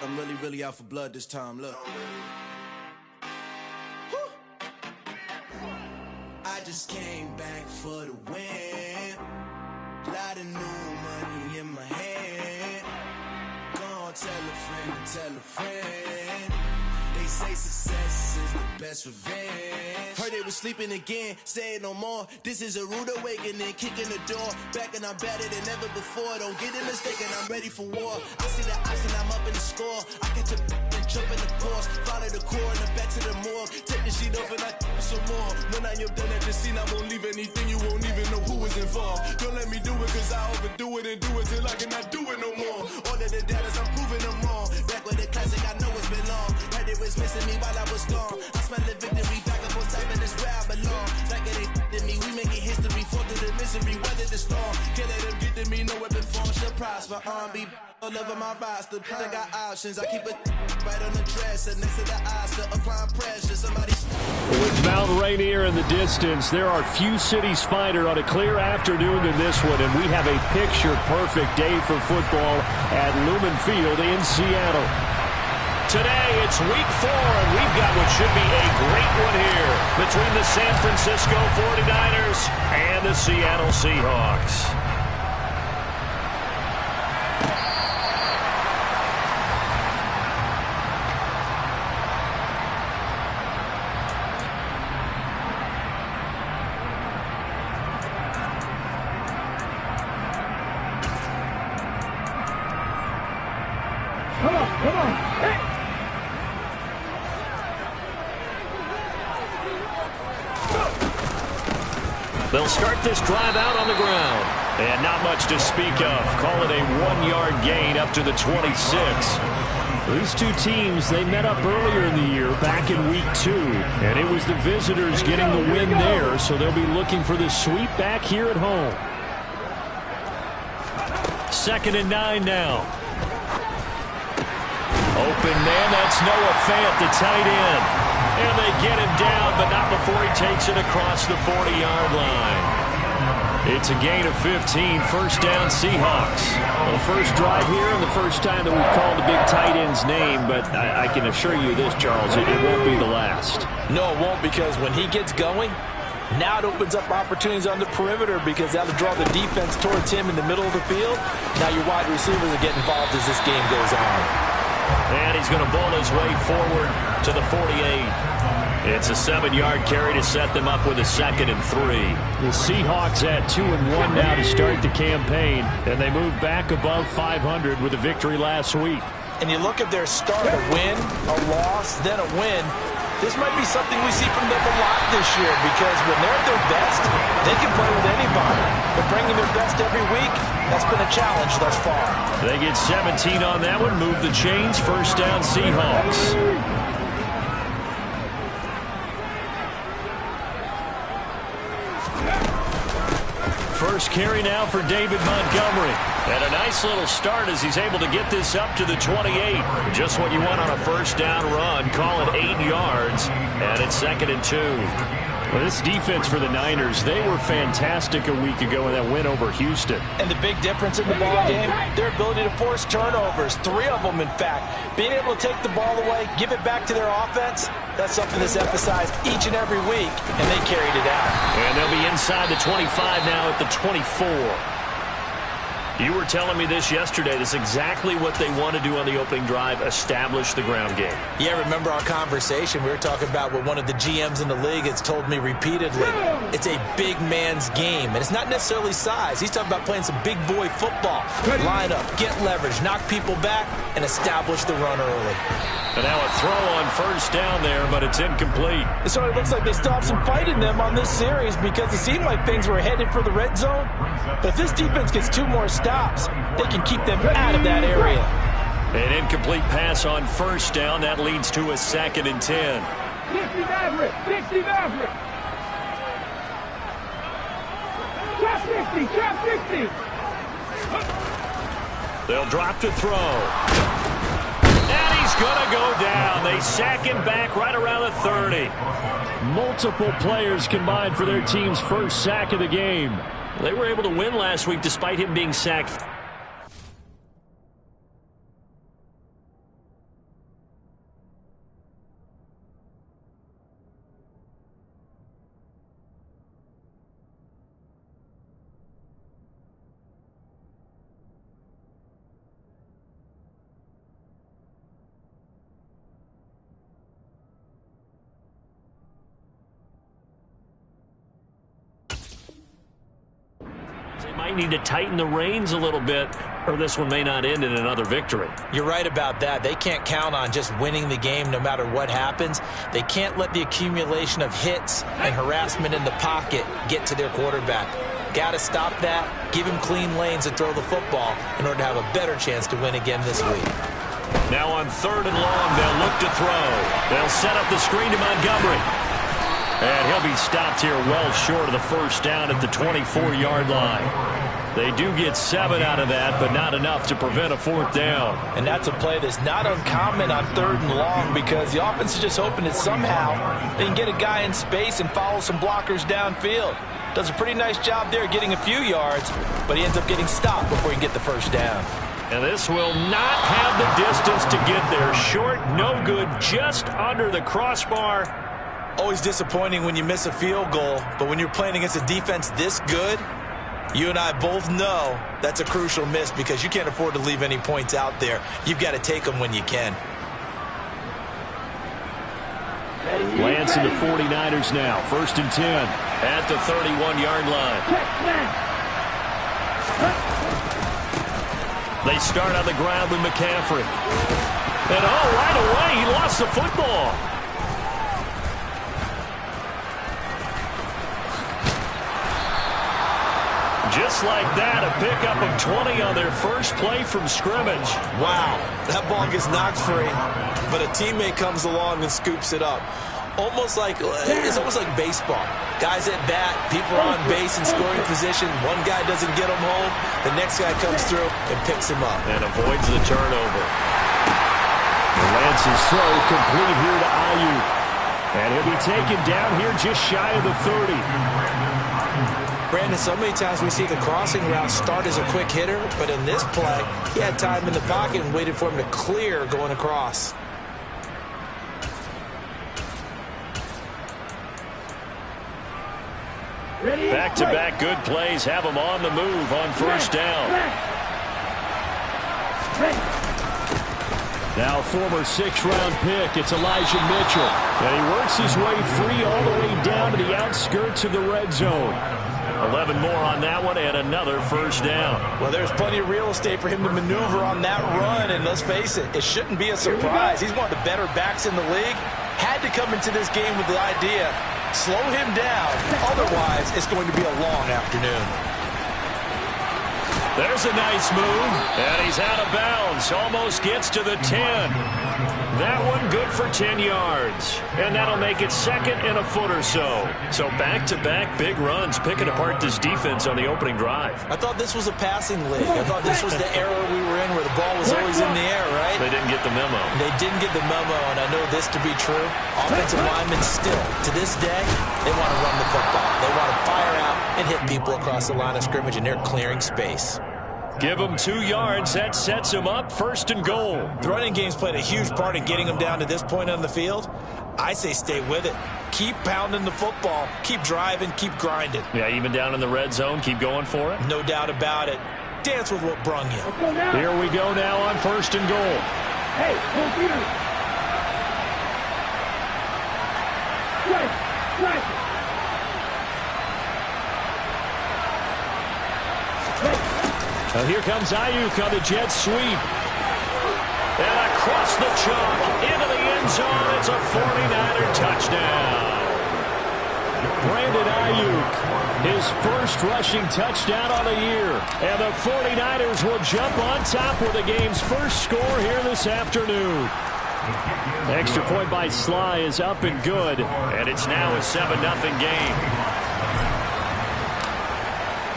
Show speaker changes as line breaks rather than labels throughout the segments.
I'm really out for blood this time. Look. Woo. I just came back for the win. Lot of new money in my hand. Gonna tell a friend to tell a friend. They say success is the best revenge. Heard they was sleeping again, say it no more. This is a rude awakening, kicking the door. Back and I'm better than ever before. Don't get it mistaken, I'm ready for war. I see the ice and I'm up in the score. I catch a and jump in the course. Follow the core and the back to the morgue. Take the sheet off and I some more. When I am done at the scene, I won't leave anything. You won't even know who was involved. Don't let me do it cause I overdo it and do it till I cannot do it no more. All of the data, I'm proving them wrong. Back with the classic, I know it's been long. Heard it was missing me while I was gone. I smell the victory, back up on top and it's where I belong. Like it ain't to me, we making history. Fall through the misery, weather the storm. Can't let them get to me, no weapon form should prosper. R&B all over my roster. I got options, I keep it right on the dresser. Next to the Oscar, applying pressure. Somebody.
With Mount Rainier in the distance, there are few cities finer on a clear afternoon than this one, and we have a picture-perfect day for football at Lumen Field in Seattle. Today, it's week 4, and we've got what should be a great one here between the San Francisco 49ers and the Seattle Seahawks.
Come on, hey!
They'll start this drive out on the ground. And not much to speak of. Call it a 1-yard gain up to the 26. These two teams, they met up earlier in the year, back in week 2. And it was the visitors getting the win there, so they'll be looking for the sweep back here at home. 2nd and 9 now. Open man, that's Noah Fant, the tight end. And they get him down, but not before he takes it across the 40-yard line. It's a gain of 15, first down Seahawks. Well, first drive here and the first time that we've called the big tight end's name, but I can assure you this, Charles, it won't be the last.
No, it won't, because when he gets going, now it opens up opportunities on the perimeter because that'll draw the defense towards him in the middle of the field. Now your wide receivers are getting involved as this game goes on.
And he's going to bowl his way forward to the 48. It's a 7-yard carry to set them up with a 2nd and 3. The Seahawks at 2-1 now to start the campaign, and they move back above 500 with a victory last week.
And you look at their start, a win, a loss, then a win. This might be something we see from them a lot this year because when they're at their best, they can play with anybody. But bringing their best every week, that's been a challenge thus far.
They get 17 on that one, move the chains, first down Seahawks. First carry now for David Montgomery. And a nice little start as he's able to get this up to the 28. Just what you want on a first down run. Call it 8 yards. And it's 2nd and 2. Well, this defense for the Niners, they were fantastic a week ago in that win over Houston.
And the big difference in the ball game, their ability to force turnovers, 3 of them in fact. Being able to take the ball away, give it back to their offense, that's something that's emphasized each and every week, and they carried it out.
And they'll be inside the 25 now at the 24. You were telling me this yesterday. This is exactly what they want to do on the opening drive, establish the ground game.
Yeah, remember our conversation? We were talking about what one of the GMs in the league has told me repeatedly. It's a big man's game, and it's not necessarily size. He's talking about playing some big boy football. Line up, get leverage, knock people back, and establish the run early.
And now a throw on first down there, but it's incomplete.
So it looks like they still have some fight in them on this series because it seemed like things were headed for the red zone. But if this defense gets 2 more stops, they can keep them out of that area.
An incomplete pass on first down. That leads to a 2nd and 10.
60 Maverick! 60 Maverick! Trap 60! Trap 60!
They'll drop to throw. And he's going to go down. They sack him back right around the 30. Multiple players combined for their team's first sack of the game. They were able to win last week despite him being sacked. might need to tighten the reins a little bit, or this one may not end in another victory.
You're right about that. They can't count on just winning the game no matter what happens. They can't let the accumulation of hits and harassment in the pocket get to their quarterback. Got to stop that, give him clean lanes to throw the football in order to have a better chance to win again this week.
Now on 3rd and long, they'll look to throw. They'll set up the screen to Montgomery. And he'll be stopped here well short of the first down at the 24-yard line. They do get 7 out of that, but not enough to prevent a 4th down.
And that's a play that's not uncommon on 3rd and long because the offense is just hoping that somehow they can get a guy in space and follow some blockers downfield. Does a pretty nice job there getting a few yards, but he ends up getting stopped before he can get the first down.
And this will not have the distance to get there. Short, no good, just under the crossbar.
Always disappointing when you miss a field goal, but when you're playing against a defense this good, you and I both know that's a crucial miss because you can't afford to leave any points out there. You've got to take them when you can.
Lance and the 49ers now. 1st and 10 at the 31-yard line. They start on the ground with McCaffrey. And right away, he lost the football. Just like that, a pickup of 20 on their first play from scrimmage.
Wow, that ball gets knocked free, but a teammate comes along and scoops it up. It's almost like baseball. Guys at bat, people are on base in scoring position. One guy doesn't get him home. The next guy comes through and picks him up.
And avoids the turnover. Lance's throw complete here to Ayuk. And he'll be taken down here just shy of the 30.
Brandon, so many times we see the crossing route start as a quick hitter, but in this play, he had time in the pocket and waited for him to clear going across.
Back-to-back good plays have him on the move on 1st down. Now former 6th-round pick, it's Elijah Mitchell. And he works his way free all the way down to the outskirts of the red zone. 11 more on that one and another 1st down.
Well, there's plenty of real estate for him to maneuver on that run, and let's face it, it shouldn't be a surprise. He's one of the better backs in the league. Had to come into this game with the idea, slow him down, otherwise it's going to be a long afternoon.
There's a nice move, and he's out of bounds. Almost gets to the 10. That one good for 10 yards. And that'll make it 2nd and a foot or so. So back-to-back big runs, picking apart this defense on the opening drive.
I thought this was a passing league. I thought this was the era we were in where the ball was always in the air, right?
They didn't get the memo.
They didn't get the memo, and I know this to be true. Offensive linemen still, to this day, they want to run the football. They want to fire out and hit people across the line of scrimmage, and they're clearing space.
Give them 2 yards. That sets them up 1st and goal.
The running game's played a huge part in getting them down to this point on the field. I say stay with it. Keep pounding the football. Keep driving. Keep grinding.
Yeah, even down in the red zone, keep going for it.
No doubt about it. Dance with what brung you.
Here we go now on 1st and goal.
Hey, computer. Right.
Now here comes Ayuk on the jet sweep. And across the chalk into the end zone. It's a 49er touchdown. Brandon Ayuk, his first rushing touchdown on the year. And the 49ers will jump on top with the game's first score here this afternoon. Extra point by Sly is up and good. And it's now a 7-0 game.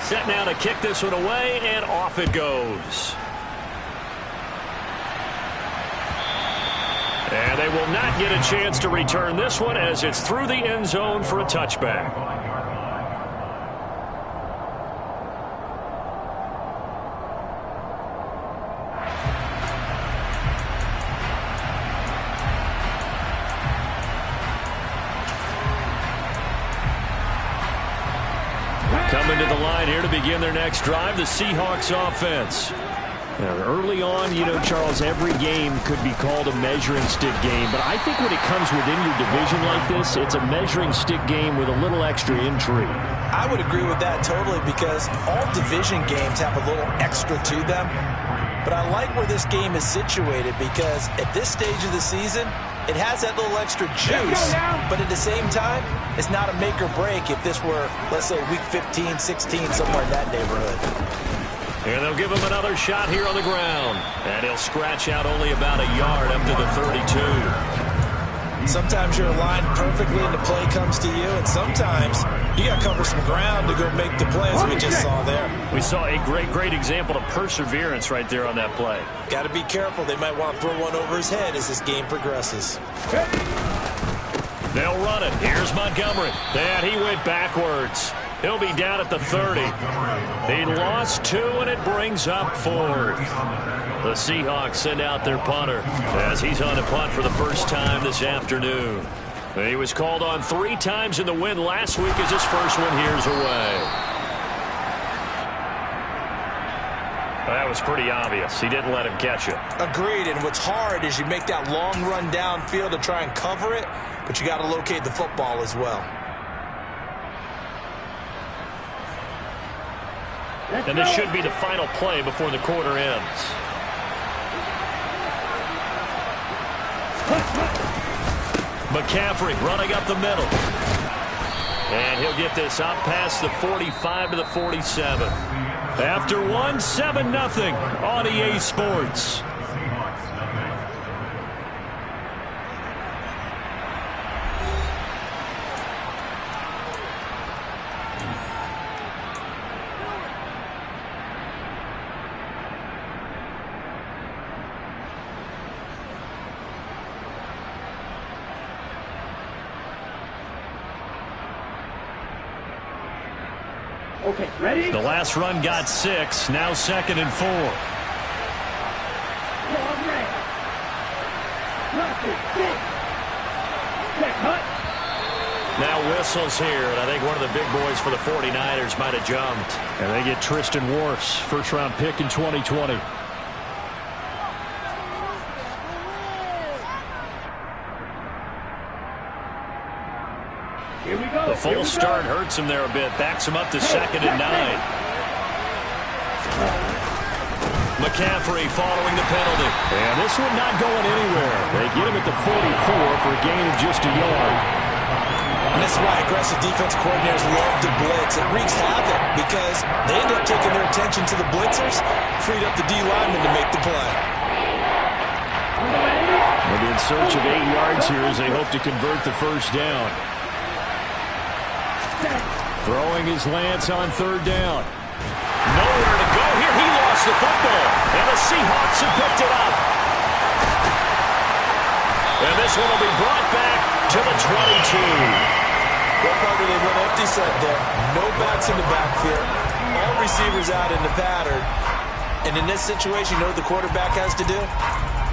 Set now to kick this one away, and off it goes. And they will not get a chance to return this one as it's through the end zone for a touchback. Coming to the line here to begin their next drive, the Seahawks offense. Early on, you know, Charles, every game could be called a measuring stick game. But I think when it comes within your division like this, it's a measuring stick game with a little extra intrigue.
I would agree with that totally, because all division games have a little extra to them. But I like where this game is situated, because at this stage of the season, it has that little extra juice. But at the same time, it's not a make or break if this were, let's say, week 15, 16, somewhere in that neighborhood.
And they'll give him another shot here on the ground. And he'll scratch out only about a yard up to the 32.
Sometimes you're aligned perfectly and the play comes to you, and sometimes you got to cover some ground to go make the play, as we just saw there.
We saw a great example of perseverance right there on that play.
Got to be careful. They might want to throw one over his head as this game progresses.
They'll run it. Here's Montgomery. And he went backwards. He'll be down at the 30. He lost 2, and it brings up 4th. The Seahawks send out their punter as he's on a punt for the first time this afternoon. He was called on 3 times in the win last week as his first one here's away. That was pretty obvious. He didn't let him catch it.
Agreed, and what's hard is you make that long run downfield to try and cover it, but you got to locate the football as well.
And this should be the final play before the quarter ends. McCaffrey running up the middle. And he'll get this up past the 45 to the 47. After one, 7-0 on EA Sports.
Okay, ready?
The last run got 6. Now 2nd and 4. Now whistles here, and I think one of the big boys for the 49ers might have jumped. And they get Tristan Wirfs, first-round pick in 2020.
Here we go.
The full start hurts him there a bit. Backs him up to 2nd and 9. McCaffrey following the penalty. And this one not going anywhere. They get him at the 44 for a gain of just a yard.
And this is why aggressive defense coordinators love to blitz. It wreaks havoc because they end up taking their attention to the blitzers, freed up the D lineman to make the play.
They'll be in search of 8 yards here as they hope to convert the first down. Throwing his Lance on 3rd down. Nowhere to go here. He lost the football. And the Seahawks have picked it up. And this one will be brought back to the 22.
Well, Parker, they went empty set there. No backs in the backfield. All receivers out in the pattern. And in this situation, you know what the quarterback has to do?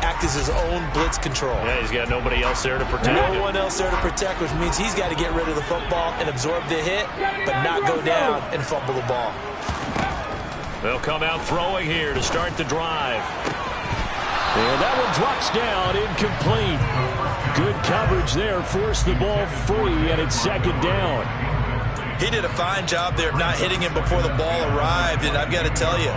Act as his own blitz control.
Yeah, he's got nobody else there to protect him.
No one else there to protect, which means he's got to get rid of the football and absorb the hit, but not go down and fumble the ball.
They'll come out throwing here to start the drive. And that one drops down, incomplete. Good coverage there, forced the ball free, and it's 2nd down.
He did a fine job there of not hitting him before the ball arrived, and I've got to tell you,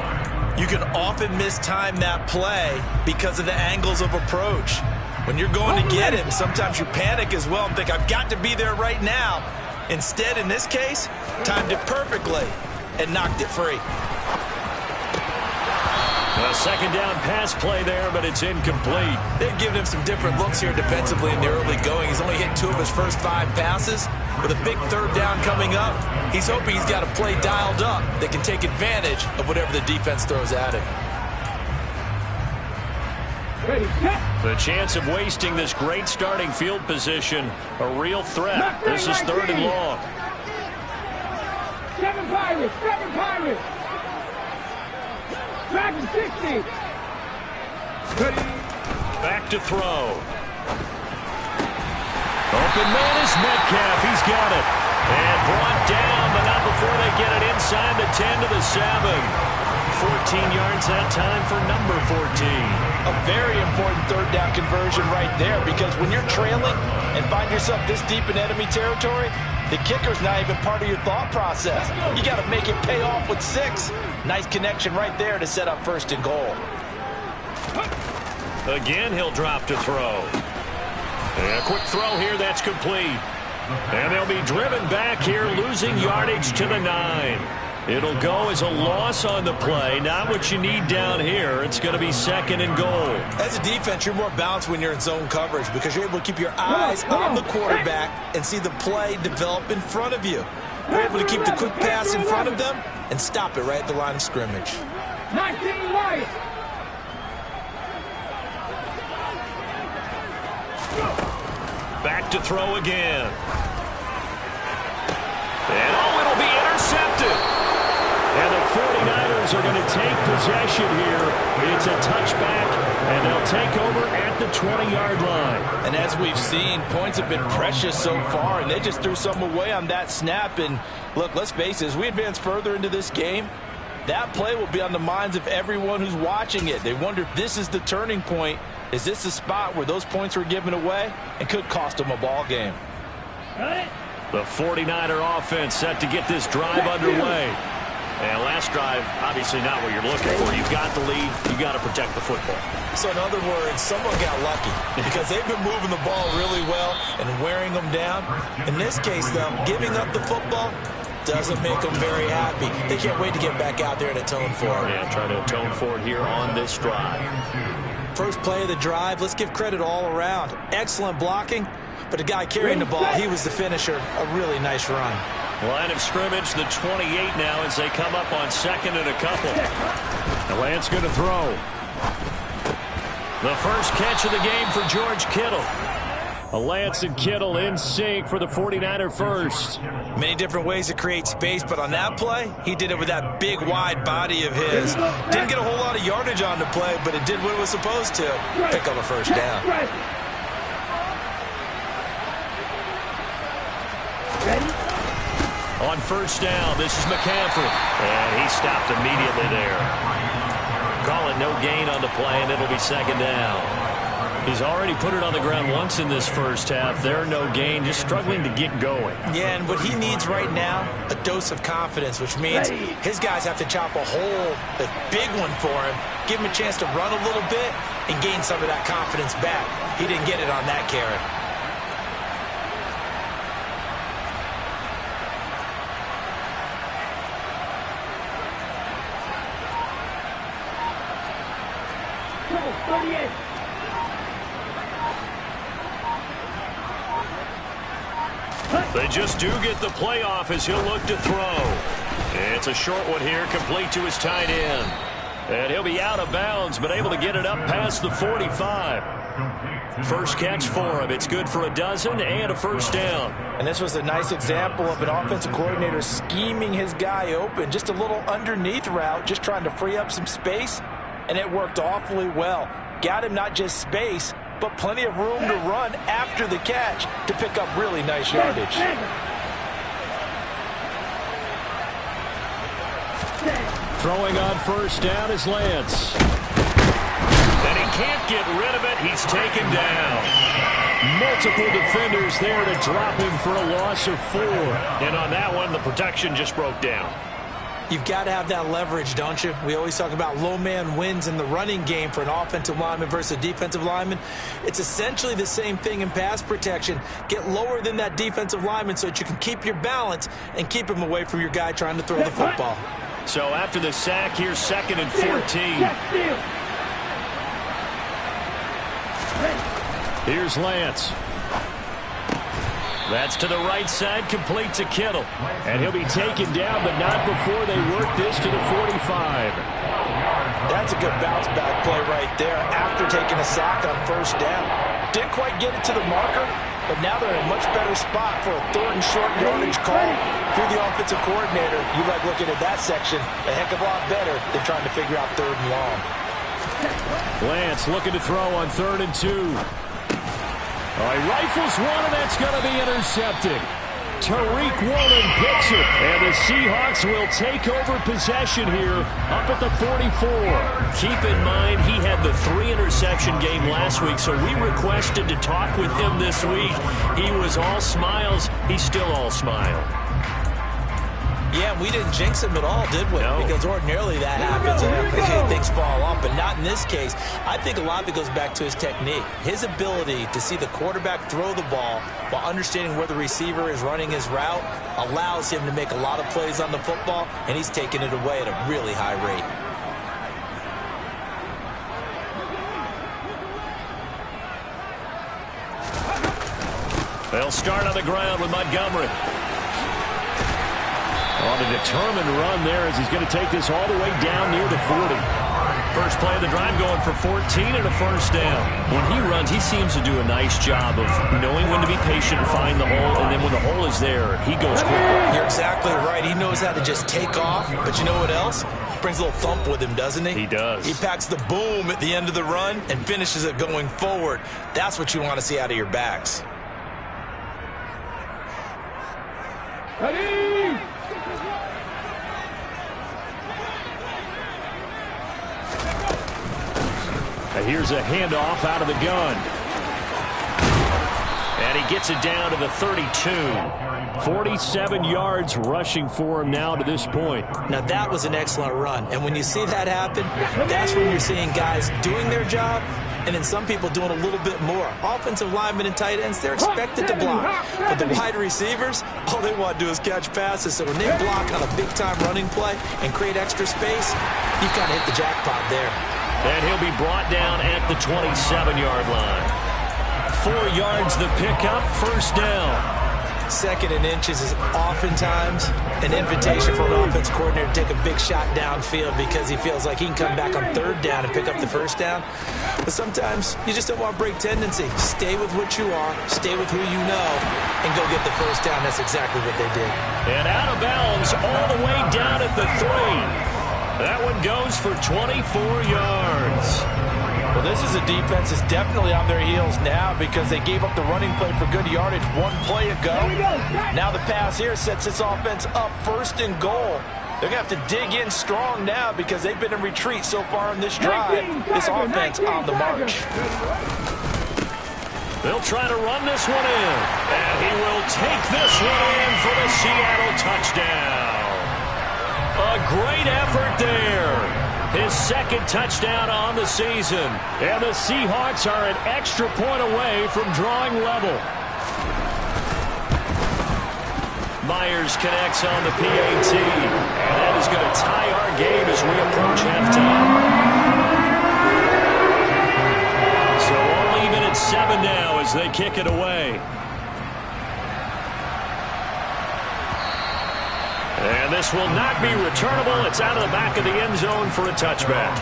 you can often mistime that play because of the angles of approach. When you're going to get him, sometimes you panic as well and think, I've got to be there right now. Instead, in this case, timed it perfectly and knocked it free.
A 2nd down pass play there, but it's incomplete.
They've given him some different looks here defensively in the early going. He's only hit 2 of his first 5 passes. With a big 3rd down coming up, he's hoping he's got a play dialed up that can take advantage of whatever the defense throws at him.
The chance of wasting this great starting field position, a real threat. This is 3rd and long.
7 Pirates, 7 Pirates. Back to 60.
Back to throw. Open man is Metcalf. He's got it. And brought down, but not before they get it inside the 10 to the 7. 14 yards that time for number 14.
A very important third down conversion right there, because when you're trailing and find yourself this deep in enemy territory, the kicker's not even part of your thought process. You got to make it pay off with 6. Nice connection right there to set up 1st and goal.
Again, he'll drop to throw. And a quick throw here, that's complete. And they'll be driven back here, losing yardage to the 9. It'll go as a loss on the play. Not what you need down here. It's going to be 2nd and goal.
As a defense, you're more balanced when you're in zone coverage because you're able to keep your eyes on the quarterback and see the play develop in front of you. You're able to keep the quick pass in front of them and stop it right at the line of scrimmage.
19 right.
Back to throw again. And it'll be intercepted. And the 49ers are going to take possession here. It's a touchback, and they'll take over at the 20-yard line.
And as we've seen, points have been precious so far, and they just threw some away on that snap. And look, let's face it, as we advance further into this game, that play will be on the minds of everyone who's watching it. They wonder if this is the turning point. Is this the spot where those points were given away and could cost them a ball game?
The 49er offense set to get this drive underway. And last drive, obviously not what you're looking for. You've got the lead. You've got to protect the football.
So in other words, someone got lucky because they've been moving the ball really well and wearing them down. In this case, though, giving up the football doesn't make them very happy. They can't wait to get back out there and atone for it.
Yeah, try to atone for it here on this drive.
First play of the drive, let's give credit all around. Excellent blocking, but the guy carrying the ball, he was the finisher. A really nice run.
Line of scrimmage, the 28 now as they come up on 2nd and a couple. And Lance going to throw. The first catch of the game for George Kittle. Lance and Kittle in sync for the 49er first.
Many different ways to create space, but on that play, he did it with that big, wide body of his. Didn't get a whole lot of yardage on the play, but it did what it was supposed to. Pick up a first down.
On first down, this is McCaffrey. And he stopped immediately there. Call it no gain on the play, and it'll be 2nd down. He's already put it on the ground once in this first half. There, no gain, just struggling to get going.
Yeah, and what he needs right now, a dose of confidence, which means his guys have to chop a hole, a big one for him, give him a chance to run a little bit, and gain some of that confidence back. He didn't get it on that carry.
They just do get the playoff as he'll look to throw. It's a short one here, complete to his tight end. And he'll be out of bounds, but able to get it up past the 45. First catch for him. It's good for a dozen and a first down.
And this was a nice example of an offensive coordinator scheming his guy open. Just a little underneath route, just trying to free up some space, and it worked awfully well. Got him not just space, but plenty of room to run after the catch to pick up really nice yardage.
Throwing on first down is Lance. And he can't get rid of it. He's taken down. Multiple defenders there to drop him for a loss of 4. And on that one, the protection just broke down.
You've got to have that leverage, don't you? We always talk about low man wins in the running game for an offensive lineman versus a defensive lineman. It's essentially the same thing in pass protection. Get lower than that defensive lineman so that you can keep your balance and keep him away from your guy trying to throw the football.
So after the sack, here's 2nd and 14. Here's Lance. That's to the right side, complete to Kittle. And he'll be taken down, but not before they work this to the 45.
That's a good bounce back play right there after taking a sack on first down. Didn't quite get it to the marker, but now they're in a much better spot for a 3rd and short yardage call. Through the offensive coordinator, you like looking at that section a heck of a lot better than trying to figure out 3rd and long.
Lance looking to throw on 3rd and 2. He rifles one, and that's going to be intercepted. Tariq Woolen picks it. And the Seahawks will take over possession here up at the 44. Keep in mind, he had the 3-interception game last week, so we requested to talk with him this week. He was all smiles. He's still all smile.
Yeah, we didn't jinx him at all, did we?
No.
Because ordinarily that happens and things fall off, but not in this case. I think a lot of it goes back to his technique. His ability to see the quarterback throw the ball while understanding where the receiver is running his route allows him to make a lot of plays on the football, and he's taking it away at a really high rate.
They'll start on the ground with Montgomery. On a determined run there as he's going to take this all the way down near the 40. First play of the drive going for 14 and a first down. When he runs, he seems to do a nice job of knowing when to be patient and find the hole, and then when the hole is there, he goes quickly.
You're exactly right. He knows how to just take off, but you know what else? Brings a little thump with him, doesn't he?
He does.
He packs the boom at the end of the run and finishes it going forward. That's what you want to see out of your backs.
Ready?
And here's a handoff out of the gun. And he gets it down to the 32. 47 yards rushing for him now to this point.
Now, that was an excellent run. And when you see that happen, that's when you're seeing guys doing their job and then some people doing a little bit more. Offensive linemen and tight ends, they're expected to block. But the wide receivers, all they want to do is catch passes. So when they block on a big-time running play and create extra space, you kind of hit the jackpot there.
And he'll be brought down at the 27-yard line. 4 yards the pickup, first down.
Second and inches is oftentimes an invitation for an offense coordinator to take a big shot downfield because he feels like he can come back on third down and pick up the first down. But sometimes you just don't want to break tendency. Stay with what you are, stay with who you know, and go get the first down. That's exactly what they did.
And out of bounds all the way down at the 3. That one goes for 24 yards.
Well, this is a defense that's definitely on their heels now because they gave up the running play for good yardage one play ago. Now the pass here sets this offense up first and goal. They're going to have to dig in strong now because they've been in retreat so far in this drive. This offense on the march.
They'll try to run this one in. And he will take this one in for the Seattle touchdown. A great effort there. His second touchdown on the season. And the Seahawks are an extra point away from drawing level. Myers connects on the PAT. And that is going to tie our game as we approach halftime. So all even at 7 now as they kick it away. And this will not be returnable. It's out of the back of the end zone for a touchback.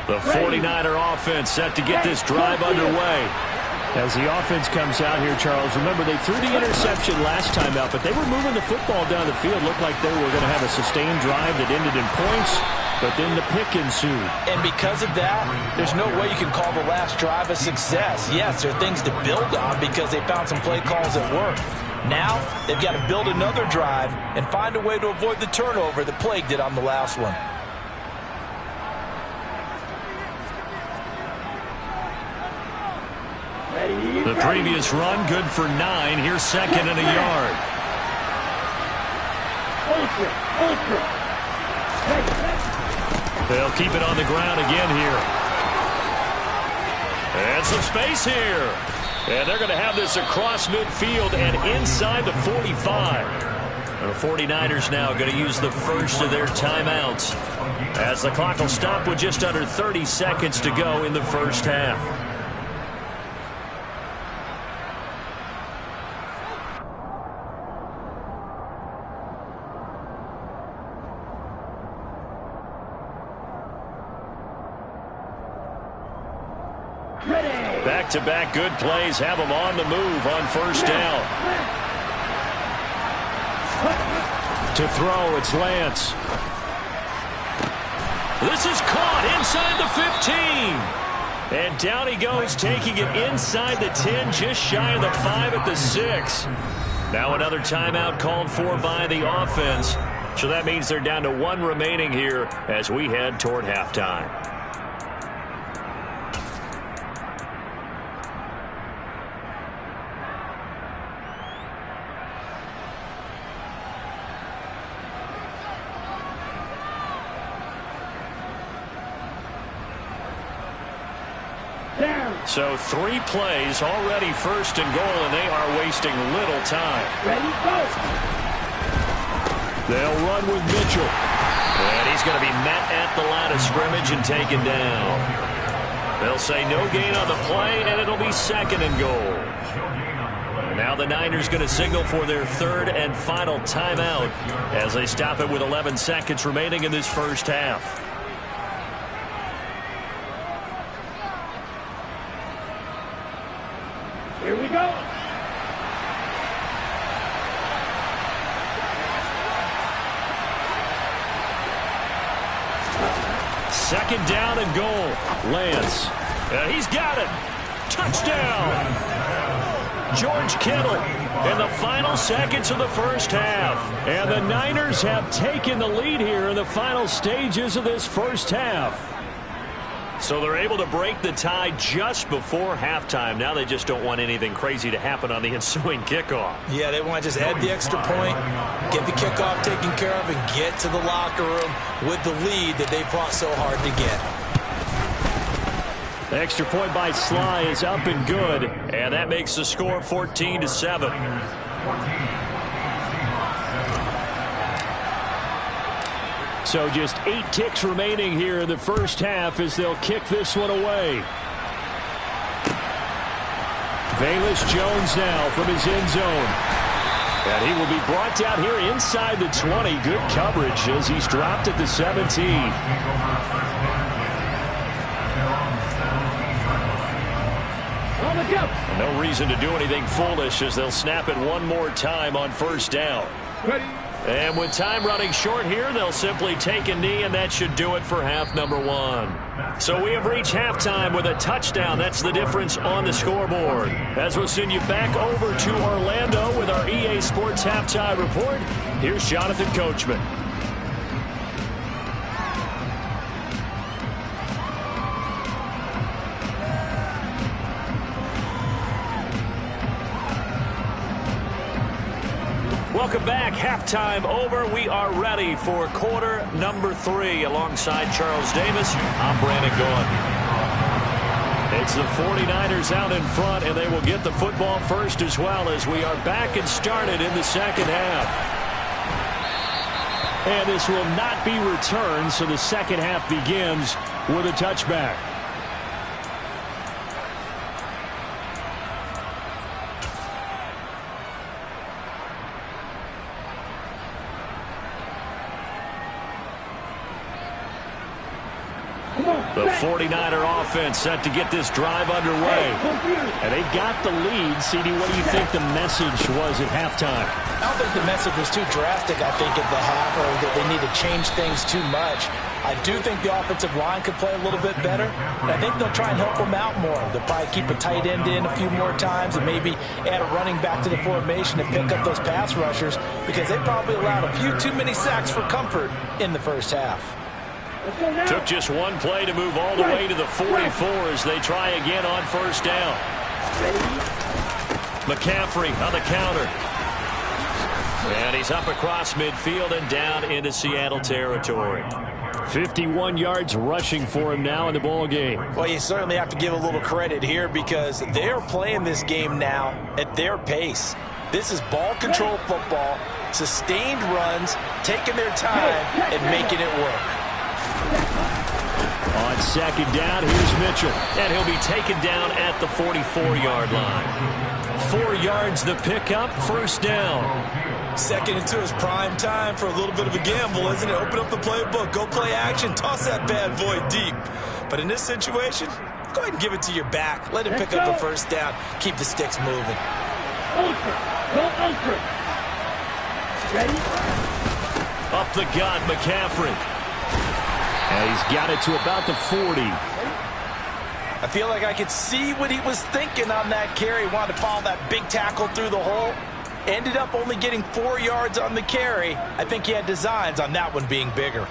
The 49er offense set to get this drive underway. As the offense comes out here, Charles, remember they threw the interception last time out, but they were moving the football down the field. Looked like they were going to have a sustained drive that ended in points, but then the pick ensued.
And because of that, there's no way you can call the last drive a success. Yes, there are things to build on because they found some play calls that work. Now, they've got to build another drive and find a way to avoid the turnover that plagued it on the last one.
The previous run, good for 9. Here's second and a yard. They'll keep it on the ground again here. And some space here. And they're going to have this across midfield and inside the 45. The 49ers now going to use the first of their timeouts as the clock will stop with just under 30 seconds to go in the first half.
Ready.
Back-to-back good plays have them on the move on first down. To throw, it's Lance. This is caught inside the 15. And down he goes, taking it inside the 10, just shy of the 5 at the 6. Now another timeout called for by the offense. So that means they're down to 1 remaining here as we head toward halftime. So 3 plays already first and goal, and they are wasting little time.
Ready, go.
They'll run with Mitchell. And he's going to be met at the line of scrimmage and taken down. They'll say no gain on the play, and it'll be 2nd and goal. Now the Niners going to signal for their 3rd and final timeout as they stop it with 11 seconds remaining in this first half.
Here we go.
Second down and goal. Lance. And he's got it. Touchdown. George Kittle in the final seconds of the first half. And the Niners have taken the lead here in the final stages of this first half. So they're able to break the tie just before halftime. Now they just don't want anything crazy to happen on the ensuing kickoff.
Yeah, they want to just add the extra point, get the kickoff taken care of, and get to the locker room with the lead that they fought so hard to get.
The extra point by Sly is up and good, and that makes the score 14-7. So just 8 ticks remaining here in the first half as they'll kick this one away. Velus Jones now from his end zone. And he will be brought down here inside the 20. Good coverage as he's dropped at the 17. No reason to do anything foolish as they'll snap it one more time on first down.
Ready.
And with time running short here, they'll simply take a knee, and that should do it for half number 1. So we have reached halftime with a touchdown. That's the difference on the scoreboard. As we'll send you back over to Orlando with our EA Sports Halftime Report, here's Jonathan Coachman. Welcome back. Halftime over. We are ready for quarter number 3. Alongside Charles Davis, I'm Brandon Gaughan. It's the 49ers out in front, and they will get the football first as well as we are back and started in the second half. And this will not be returned, so the second half begins with a touchback. The 49er offense set to get this drive underway. And they've got the lead. CD, what do you think the message was at halftime?
I don't think the message was too drastic, I think, at the half, or that they need to change things too much. I do think the offensive line could play a little bit better. And I think they'll try and help them out more. They'll probably keep a tight end in a few more times and maybe add a running back to the formation to pick up those pass rushers, because they probably allowed a few too many sacks for comfort in the first half.
Took just one play to move all the way to the 44 as they try again on first down. McCaffrey on the counter. And he's up across midfield and down into Seattle territory. 51 yards rushing for him now in the ball game.
Well, you certainly have to give a little credit here because they're playing this game now at their pace. This is ball control football, sustained runs, taking their time and making it work.
On second down, here's Mitchell. And he'll be taken down at the 44-yard line. 4 yards the pickup, first down.
2nd and 2 is prime time for a little bit of a gamble, isn't it? Open up the playbook, go play action, toss that bad boy deep. But in this situation, Go ahead and give it to your back. Let him pick up the first down. Keep the sticks moving.
Ultra. Go ultra. Ready?
Up the gut, McCaffrey. And he's got it to about the 40.
I feel like I could see what he was thinking on that carry. Wanted to follow that big tackle through the hole. Ended up only getting 4 yards on the carry. I think he had designs on that one being bigger.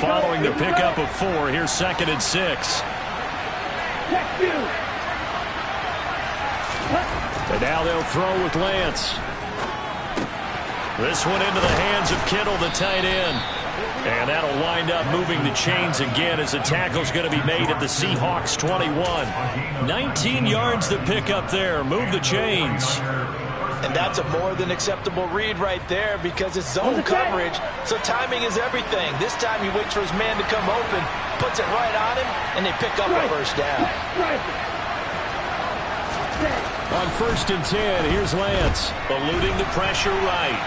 Following the pickup of 4, here's 2nd and 6. And now they'll throw with Lance. This one into the hands of Kittle, the tight end. And that'll wind up moving the chains again as the tackle's going to be made at the Seahawks 21. 19 yards to pick up there. Move the chains.
And that's a more than acceptable read right there because it's zone coverage, so timing is everything. This time he waits for his man to come open, puts it right on him, and they pick up a first down.
On 1st and 10, here's Lance, eluding the pressure right.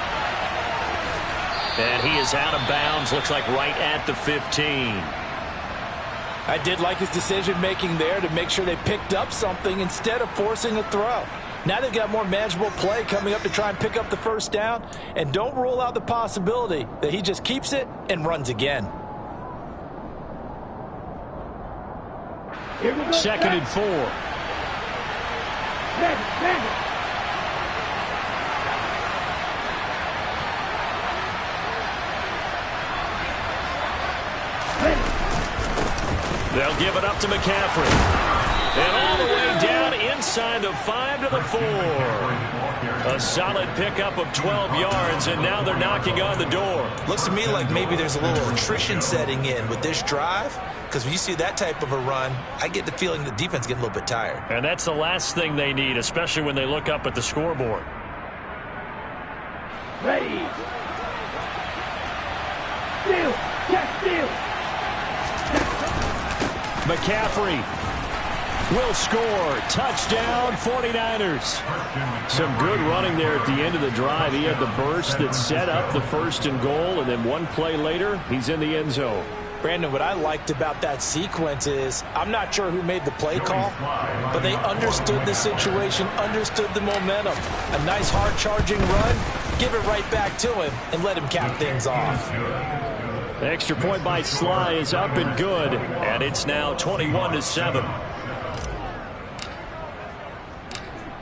And he is out of bounds, looks like right at the 15.
I did like his decision-making there to make sure they picked up something instead of forcing a throw. Now they've got more manageable play coming up to try and pick up the first down. And don't rule out the possibility that he just keeps it and runs again.
2nd and 4. They'll give it up to McCaffrey. And all the way down inside the 5 to the 4. A solid pickup of 12 yards, and now they're knocking on the door.
Looks to me like maybe there's a little attrition setting in with this drive, because when you see that type of a run, I get the feeling the defense getting a little bit tired.
And that's the last thing they need, especially when they look up at the scoreboard.
Ready. Steal. Catch steal.
McCaffrey will score. Touchdown, 49ers. Some good running there at the end of the drive. He had the burst that set up the 1st and goal, and then one play later, he's in the end zone.
Brandon, what I liked about that sequence is I'm not sure who made the play call, but they understood the situation, understood the momentum. A nice hard-charging run, give it right back to him, and let him cap things off.
The extra point by Sly is up and good, and it's now 21-7.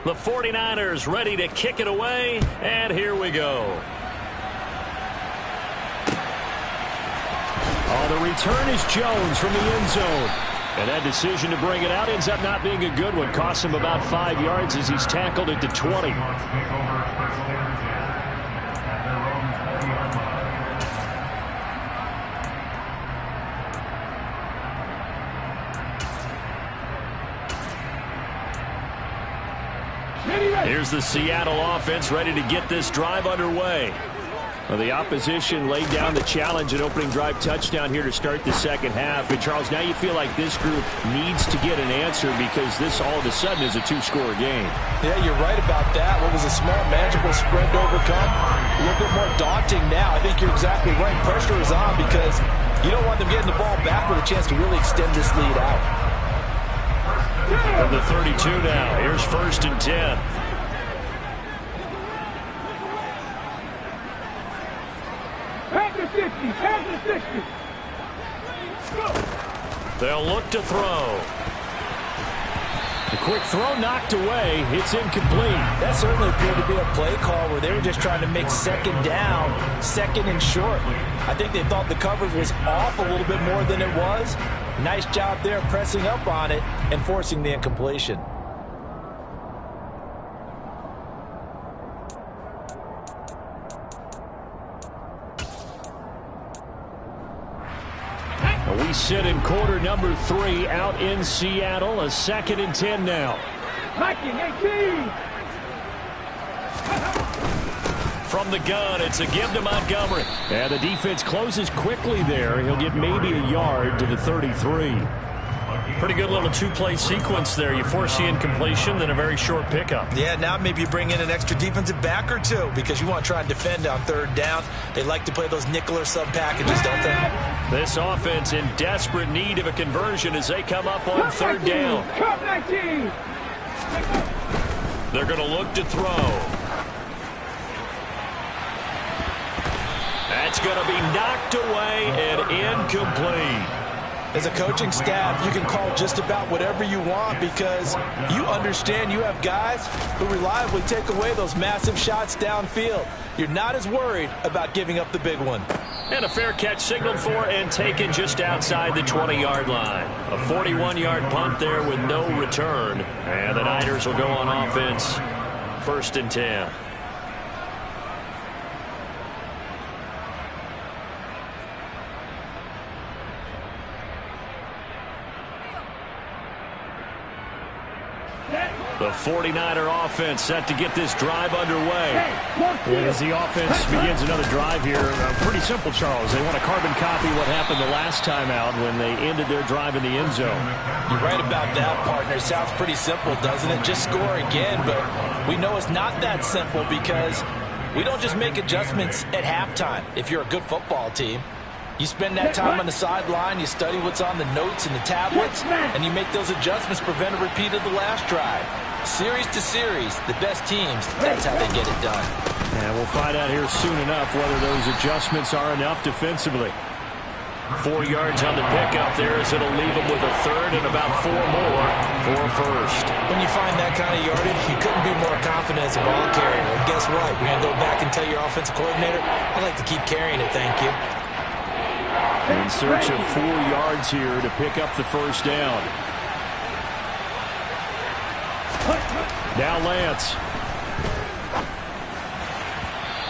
The 49ers ready to kick it away, and here we go. Oh, the return is Jones from the end zone. And that decision to bring it out ends up not being a good one. Costs him about 5 yards as he's tackled at the 20. Here's the Seattle offense ready to get this drive underway. Well, the opposition laid down the challenge and opening drive touchdown here to start the second half. And, Charles, now you feel like this group needs to get an answer because this all of a sudden is a 2-score game.
Yeah, you're right about that. What was a small, manageable spread to overcome? A little bit more daunting now. I think you're exactly right. Pressure is on because you don't want them getting the ball back with a chance to really extend this lead out.
From the 32 now, here's 1st and 10. They'll look to throw. The quick throw knocked away. It's incomplete.
That certainly appeared to be a play call where they were just trying to make 2nd down, 2nd and short. I think they thought the coverage was off a little bit more than it was. Nice job there pressing up on it and forcing the incompletion.
We sit in quarter number 3 out in Seattle. A 2nd and 10 now.
Hacking 18.
From the gun, it's a give to Montgomery. And the defense closes quickly there. He'll get maybe a yard to the 33. Pretty good little two-play sequence there. You force the incompletion, then a very short pickup.
Yeah, now maybe you bring in an extra defensive back or two because you want to try and defend on third down. They like to play those nickel or sub packages, don't they?
This offense in desperate need of a conversion as they come up on third down. They're going to look to throw. That's going to be knocked away and incomplete.
As a coaching staff, you can call just about whatever you want because you understand you have guys who reliably take away those massive shots downfield. You're not as worried about giving up the big one.
And a fair catch signaled for and taken just outside the 20-yard line. A 41-yard punt there with no return. And the Niners will go on offense. 1st and 10. The 49er offense set to get this drive underway.
And as the offense begins another drive here, pretty simple, Charles. They want to carbon copy what happened the last time out when they ended their drive in the end zone.
You're right about that, partner. Sounds pretty simple, doesn't it? Just score again, but we know it's not that simple because we don't just make adjustments at halftime if you're a good football team. You spend that time on the sideline, you study what's on the notes and the tablets, and you make those adjustments, prevent a repeat of the last drive. Series to series, the best teams, that's how they get it done.
And we'll find out here soon enough whether those adjustments are enough defensively. 4 yards on the pickup there as it'll leave them with a third and about 4 more for first.
When you find that kind of yardage, you couldn't be more confident as a ball carrier. And guess what? You're going to go back and tell your offensive coordinator, I'd like to keep carrying it, thank you.
In search of 4 yards here to pick up the first down. Now Lance.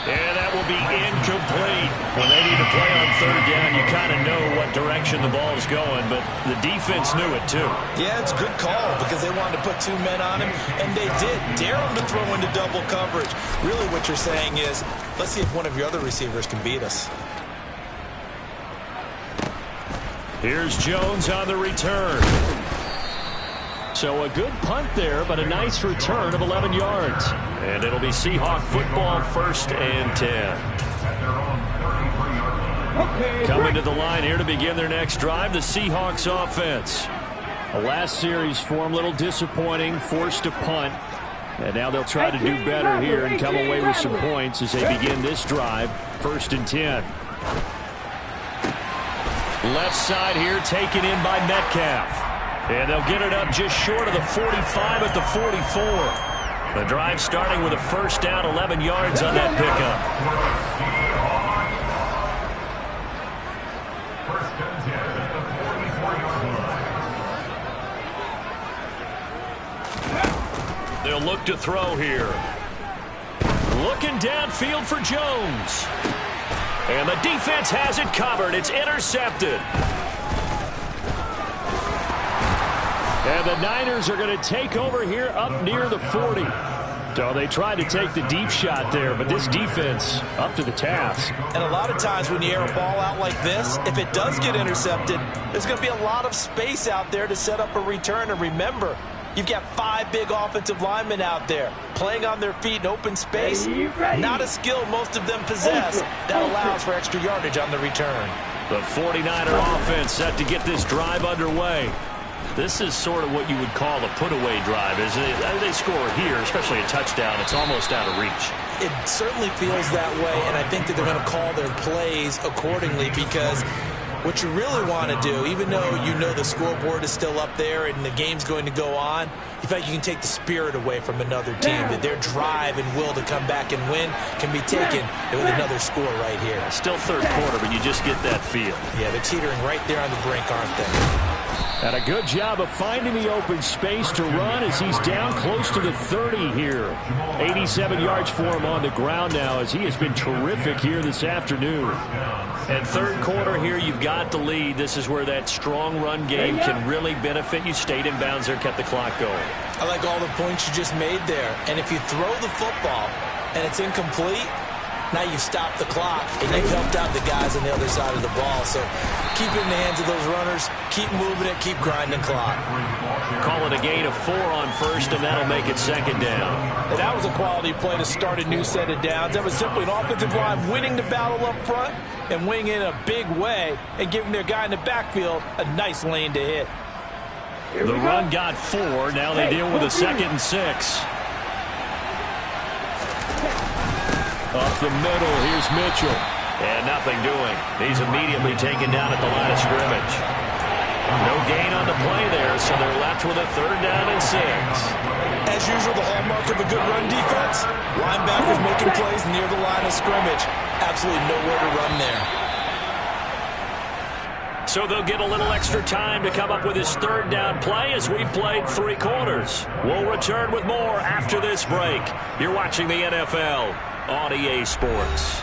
And that will be incomplete. When they need to play on third down, you kind of know what direction the ball is going, but the defense knew it too.
Yeah, it's a good call because they wanted to put 2 men on him, and they did. Dare him to throw into double coverage. Really what you're saying is, let's see if one of your other receivers can beat us.
Here's Jones on the return. So a good punt there, but a nice return of 11 yards. And it'll be Seahawk football, 1st and 10. Coming to the line here to begin their next drive, the Seahawks offense. The last series for them, a little disappointing, forced to punt. And now they'll try to do better here and come away with some points as they begin this drive, 1st and 10. Left side here taken in by Metcalf. And they'll get it up just short of the 45 at the 44. The drive starting with a first down, 11 yards on that pickup. They'll look to throw here. Looking downfield for Jones. And the defense has it covered. It's intercepted. And the Niners are going to take over here up near the 40. So they tried to take the deep shot there, but this defense up to the task.
And a lot of times when you air a ball out like this, if it does get intercepted, there's going to be a lot of space out there to set up a return. And remember, you've got 5 big offensive linemen out there playing on their feet in open space. Not a skill most of them possess. That allows for extra yardage on the return.
The 49er offense set to get this drive underway. This is sort of what you would call a put-away drive, isn't it? They score here, especially a touchdown. It's almost out of reach.
It certainly feels that way, and I think that they're going to call their plays accordingly because what you really want to do, even though you know the scoreboard is still up there and the game's going to go on, in fact, you can take the spirit away from another team, that their drive and will to come back and win can be taken with another score right here.
Still third quarter, but you just get that feel.
Yeah, they're teetering right there on the brink, aren't they?
And a good job of finding the open space to run as he's down close to the 30 here. 87 yards for him on the ground now as he has been terrific here this afternoon. And third quarter here, you've got the lead. This is where that strong run game can really benefit you. Stayed in bounds there, kept the clock going.
I like all the points you just made there. And if you throw the football and it's incomplete, Now you've stopped the clock, and you've helped out the guys on the other side of the ball. So keep it in the hands of those runners. Keep moving it. Keep grinding clock.
Call it a gain of 4 on first, and that'll make it second down.
And that was a quality play to start a new set of downs. That was simply an offensive line winning the battle up front and winning it in a big way and giving their guy in the backfield a nice lane to hit.
The run got 4. Now they deal with a 2nd and 6. Up the middle, here's Mitchell. And nothing doing. He's immediately taken down at the line of scrimmage. No gain on the play there, so they're left with a 3rd down and 6.
As usual, the hallmark of a good run defense, linebackers making plays near the line of scrimmage. Absolutely nowhere to run there.
So they'll get a little extra time to come up with his 3rd down play as we've played 3 quarters. We'll return with more after this break. You're watching the NFL on EA Sports.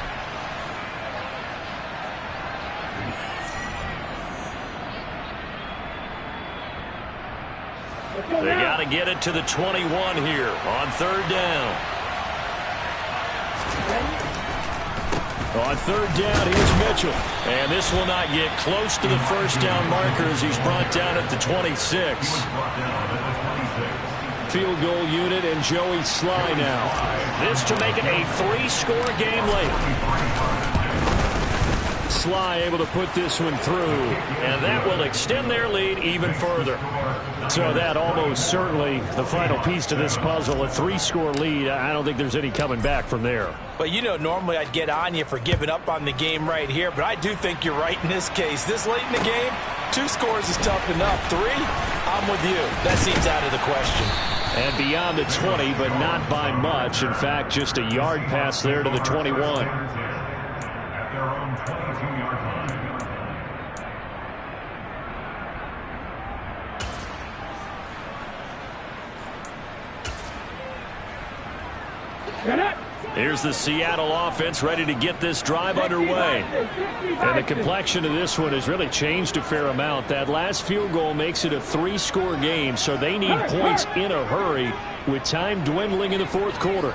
They got to get it to the 21 here on 3rd down. On 3rd down, here's Mitchell. And this will not get close to the 1st down markers. He's brought down at the 26. Field goal unit and Joey Sly now. This to make it a 3-score game late. Sly able to put this one through, and that will extend their lead even further. So that almost certainly the final piece to this puzzle, a 3-score lead. I don't think there's any coming back from there.
But you know, normally I'd get on you for giving up on the game right here, but I do think you're right in this case. This late in the game, 2 scores is tough enough. 3, I'm with you. That seems out of the question.
And beyond the 20, but not by much. In fact, just a yard pass there to the 21. Here's the Seattle offense ready to get this drive underway. And the complexion of this one has really changed a fair amount. That last field goal makes it a 3-score game, so they need points in a hurry with time dwindling in the 4th quarter.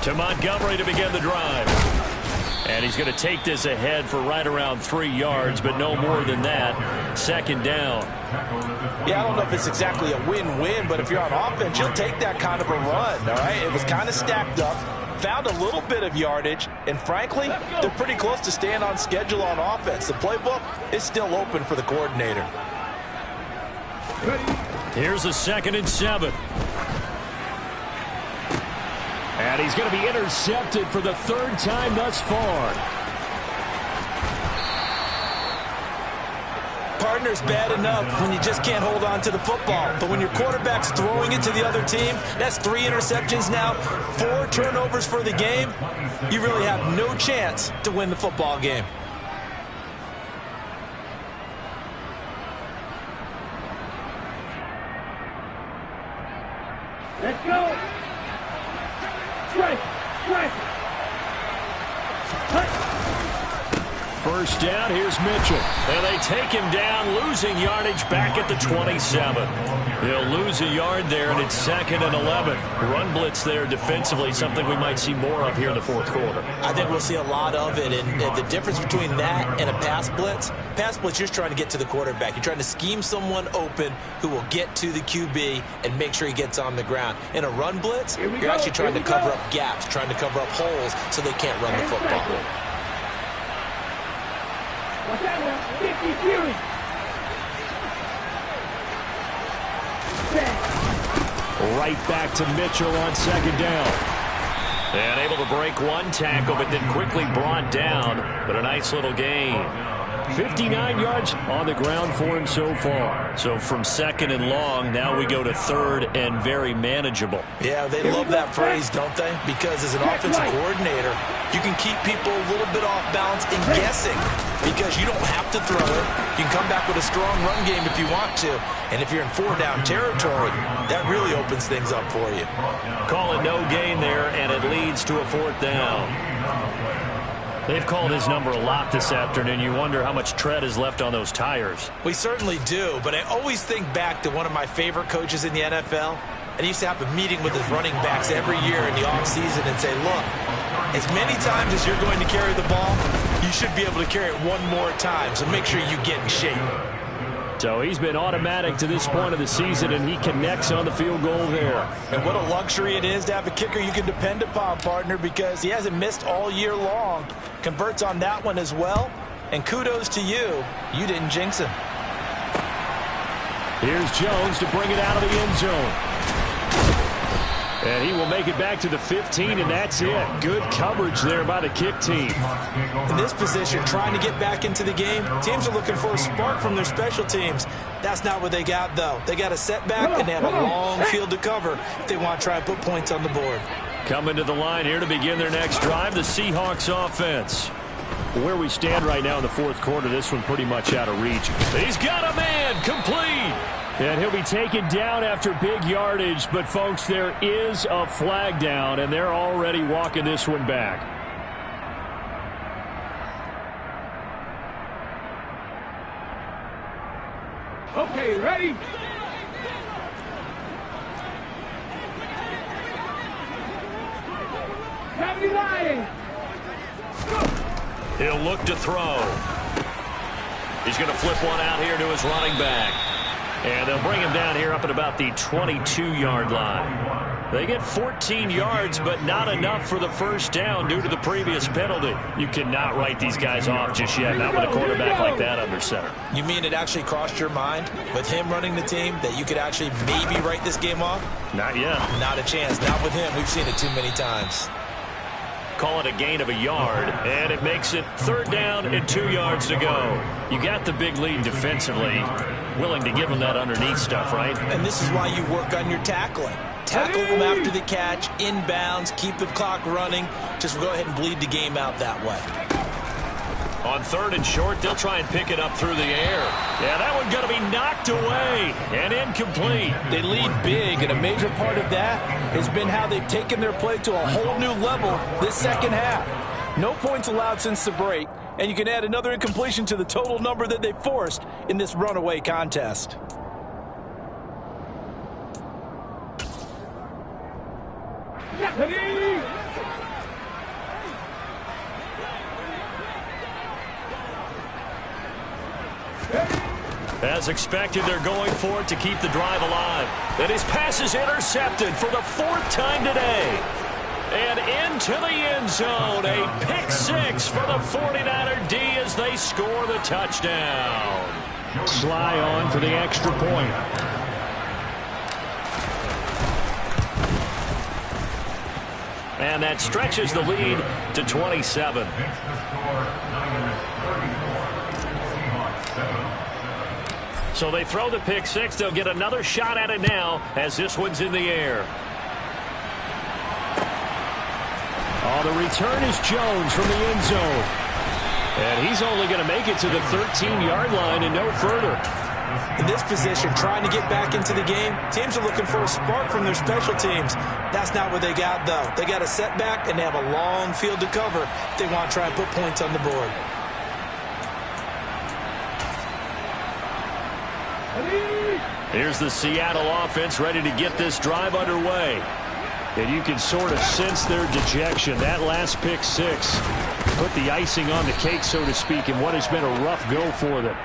To Montgomery to begin the drive. And he's going to take this ahead for right around 3 yards, but no more than that. 2nd down.
Yeah, I don't know if it's exactly a win-win, but if you're on offense, you'll take that kind of a run, all right? It was kind of stacked up, found a little bit of yardage, and frankly, they're pretty close to staying on schedule on offense. The playbook is still open for the coordinator.
Here's a 2nd and 7. And he's going to be intercepted for the 3rd time thus far.
Partner's bad enough when you just can't hold on to the football. But when your quarterback's throwing it to the other team, that's 3 interceptions now, 4 turnovers for the game. You really have no chance to win the football game.
Let's go. Strike.
First down, here's Mitchell. And they take him down, losing yardage back at the 27. They'll lose a yard there, and it's 2nd and 11. Run blitz there defensively, something we might see more of here in the 4th quarter.
I think we'll see a lot of it, and the difference between that and a pass blitz, you're just trying to get to the quarterback. You're trying to scheme someone open who will get to the QB and make sure he gets on the ground. In a run blitz, you're actually trying to cover up gaps, trying to cover up holes so they can't run the football.
Watch out now. 50 Fury.
Right back to Mitchell on 2nd down. And able to break one tackle, but then quickly brought down. But a nice little gain. 59 yards on the ground for him so far. So from 2nd and long, now we go to 3rd and very manageable.
Yeah, they love that phrase, don't they? Because as an offensive coordinator, you can keep people a little bit off balance and guessing because you don't have to throw it. You can come back with a strong run game if you want to. And if you're in 4-down territory, that really opens things up for you.
Call it no gain there, and it leads to a 4th down.
They've called his number a lot this afternoon. You wonder how much tread is left on those tires.
We certainly do, but I always think back to one of my favorite coaches in the NFL. And he used to have a meeting with his running backs every year in the offseason and say, look, as many times as you're going to carry the ball, you should be able to carry it one more time, so make sure you get in shape.
So he's been automatic to this point of the season, and he connects on the field goal there.
And what a luxury it is to have a kicker you can depend upon, partner, because he hasn't missed all year long. Converts on that one as well. And kudos to you. You didn't jinx him.
Here's Jones to bring it out of the end zone. And he will make it back to the 15, and that's it. Good coverage there by the kick team.
In this position, trying to get back into the game, teams are looking for a spark from their special teams. That's not what they got, though. They got a setback, and they have a long field to cover if they want to try and put points on the board.
Coming to the line here to begin their next drive, the Seahawks offense. Where we stand right now in the fourth quarter, this one pretty much out of reach. He's got a man, complete. And he'll be taken down after big yardage. But, folks, there is a flag down, and they're already walking this one back.
Okay, ready? Gravity line.
He'll look to throw. He's going to flip one out here to his running back. And they'll bring him down here up at about the 22-yard line. They get 14 yards, but not enough for the first down due to the previous penalty. You cannot write these guys off just yet, not with a quarterback like that under center.
You mean it actually crossed your mind with him running the team that you could actually maybe write this game off?
Not yet.
Not a chance. Not with him. We've seen it too many times.
Call it a gain of a yard, and it makes it 3rd down and 2 yards to go. You got the big lead defensively. Willing to give them that underneath stuff, right?
And this is why you work on your tackling. Tackle them after the catch, inbounds, keep the clock running. Just go ahead and bleed the game out that way.
On 3rd and short, they'll try and pick it up through the air. Yeah, that one's going to be knocked away and incomplete.
They lead big, and a major part of that has been how they've taken their play to a whole new level this second half. No points allowed since the break, and you can add another incompletion to the total number that they forced in this runaway contest.
As expected, they're going for it to keep the drive alive. And his pass is intercepted for the 4th time today. And into the end zone, a pick 6 for the 49er D as they score the touchdown. Sly on for the extra point. And that stretches the lead to 27. So they throw the pick 6. They'll get another shot at it now as this one's in the air. Oh, the return is Jones from the end zone. And he's only going to make it to the 13-yard line and no further.
In this position, trying to get back into the game, teams are looking for a spark from their special teams. That's not what they got, though. They got a setback, and they have a long field to cover if they want to try and put points on the board.
Here's the Seattle offense ready to get this drive underway. And you can sort of sense their dejection. That last pick 6 put the icing on the cake, so to speak, in what has been a rough go for them.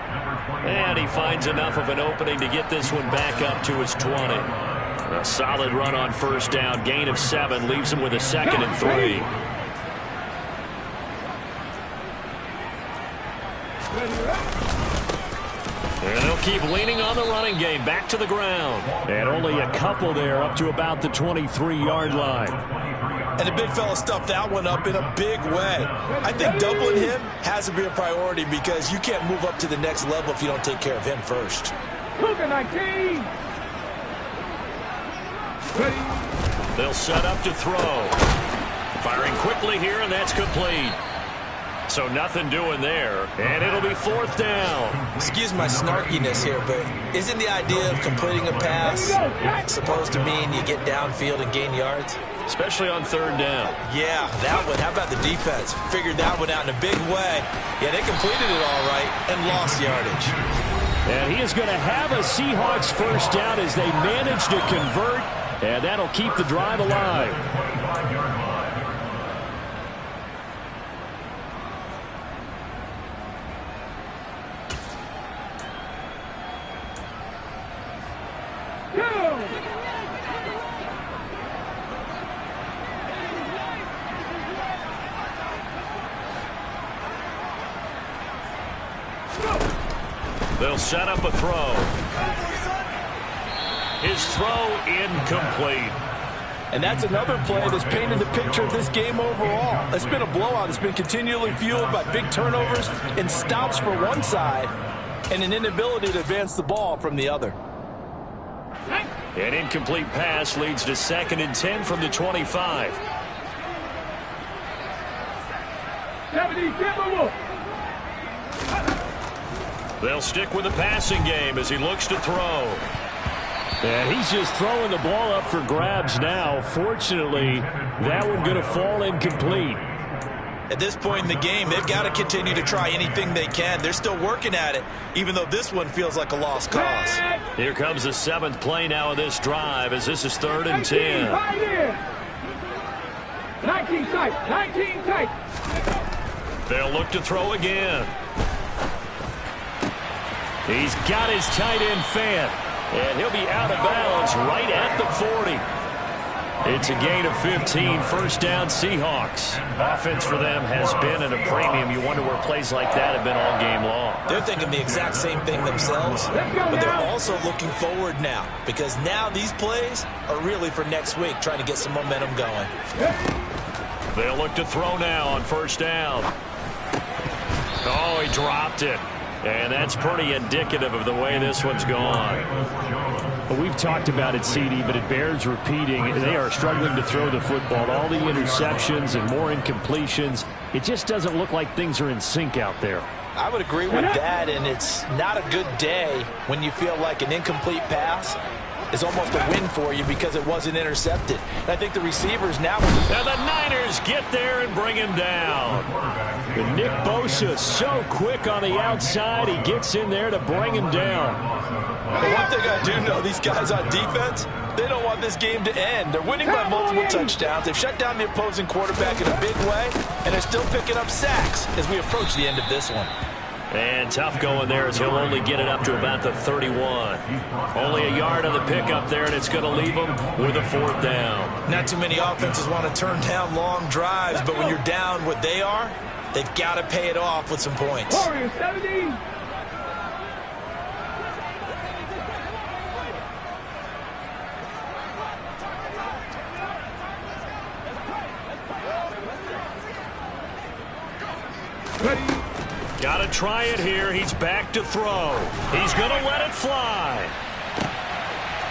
And he finds enough of an opening to get this one back up to his 20. A solid run on 1st down. Gain of 7 leaves him with a 2nd and 3. And they'll keep leaning on the running game. Back to the ground. And only a couple there up to about the 23-yard line.
And the big fella stuffed that one up in a big way. I think doubling him has to be a priority because you can't move up to the next level if you don't take care of him first.
Cougar 19.
They'll set up to throw. Firing quickly here, and that's complete. So nothing doing there, and it'll be 4th down.
Excuse my snarkiness here, but isn't the idea of completing a pass supposed to mean you get downfield and gain yards?
especially on third down.
Yeah, that one. How about the defense? Figured that one out in a big way. Yeah, they completed it all right and lost yardage.
And he is going to have a Seahawks first down as they manage to convert, and that'll keep the drive alive. They'll set up a throw. His throw incomplete.
And that's another play that's painted the picture of this game overall. It's been a blowout. It's been continually fueled by big turnovers and stops for one side and an inability to advance the ball from the other.
An incomplete pass leads to 2nd and 10 from the 25.
70,
They'll stick with the passing game as he looks to throw. And he's just throwing the ball up for grabs now. Fortunately, that one going to fall incomplete.
At this point in the game, they've got to continue to try anything they can. They're still working at it, even though this one feels like a lost cause.
Here comes the 7th play now of this drive as this is 3rd and 10.
19 tight, 19 tight.
They'll look to throw again. He's got his tight end fan, and he'll be out of bounds right at the 40. It's a gain of 15, first down Seahawks. Offense for them has been at a premium. You wonder where plays like that have been all game long.
They're thinking the exact same thing themselves, but they're also looking forward now because now these plays are really for next week, trying to get some momentum going.
They'll look to throw now on first down. Oh, he dropped it. And that's pretty indicative of the way this one's gone.
Well, we've talked about it, CD, but it bears repeating. They are struggling to throw the football. All the interceptions and more incompletions. It just doesn't look like things are in sync out there.
I would agree with that, and it's not a good day when you feel like an incomplete pass is almost a win for you because it wasn't intercepted. And I think the receivers now...
And the Niners get there and bring him down.
And Nick Bosa so quick on the outside. He gets in there to bring him down.
One thing I do know, these guys on defense, they don't want this game to end. They're winning by multiple touchdowns. They've shut down the opposing quarterback in a big way, and they're still picking up sacks as we approach the end of this one.
And tough going there as he'll only get it up to about the 31. Only a yard on the pickup there, and it's going to leave him with a 4th down.
Not too many offenses want to turn down long drives, but when you're down what they are, they've got to pay it off with some points.
Warriors 70.
Got to try it here. He's back to throw. He's going to let it fly.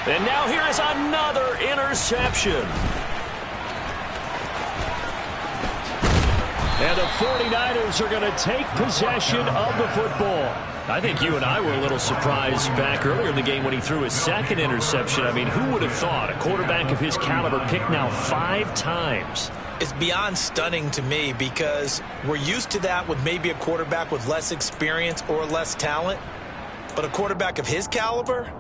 And now here is another interception. And the 49ers are going to take possession of the football. I think you and I were a little surprised back earlier in the game when he threw his 2nd interception. I mean, who would have thought a quarterback of his caliber picked now 5 times?
It's beyond stunning to me because we're used to that with maybe a quarterback with less experience or less talent. But a quarterback of his caliber,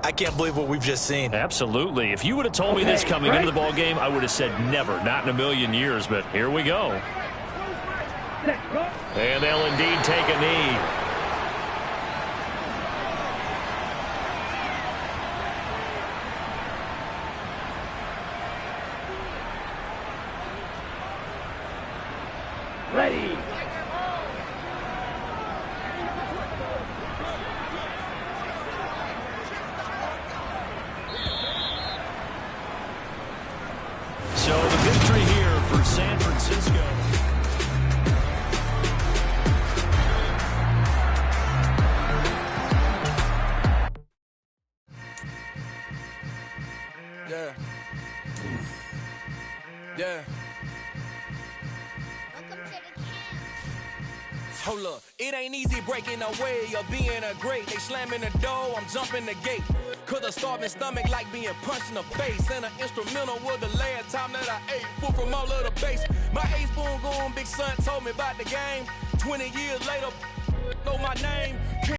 I can't believe what we've just seen.
Absolutely. If you would have told me this coming into the ball game, I would have said never, not in a million years. But here we go. And they'll indeed take a knee.
Ready.
So the victory here for San Francisco.
Yeah. Yeah. Hold up, it ain't easy breaking away or being a great. They slamming the door, I'm jumping the gate.
Cause a starving stomach like being punched in the face. And an instrumental was the last time that I ate food from all of the base. My ace boom goon big son told me about the game. 20 years later, know my name.